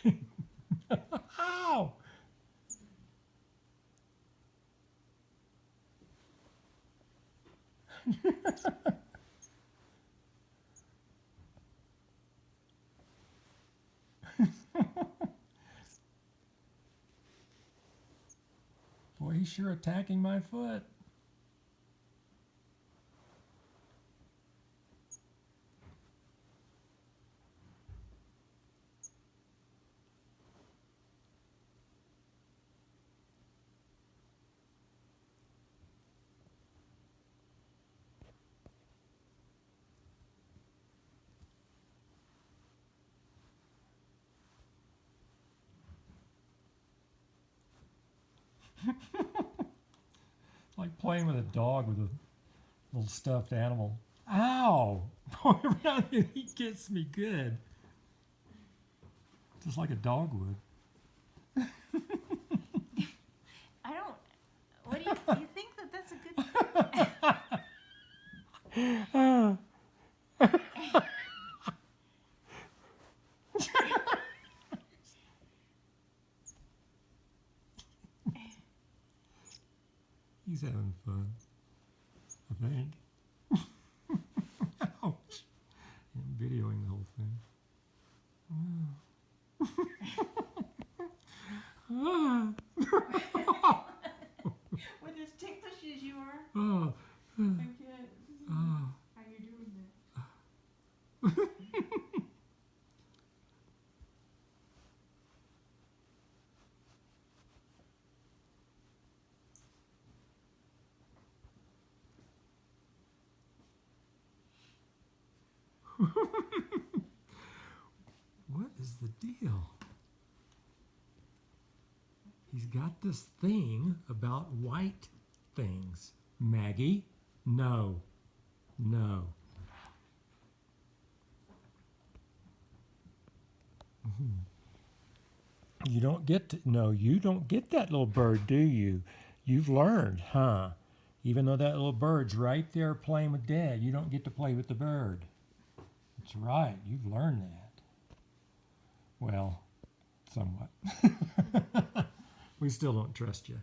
something. Ow! Boy, he's sure attacking my foot. Like playing with a dog with a little stuffed animal. Ow! Boy, he gets me good. Just like a dog would. I don't. What do you think that that's a good? He's having fun, I think. Ouch. I'm videoing the whole thing. With as ticklish as you are, Oh. I can't. Oh. How you doing that? What is the deal? He's got this thing about white things. Maggie, no. No. You don't get to, no, you don't get that little bird, do you? You've learned, huh? Even though that little bird's right there playing with Dad, you don't get to play with the bird. That's right, you've learned that. Well, somewhat. We still don't trust you.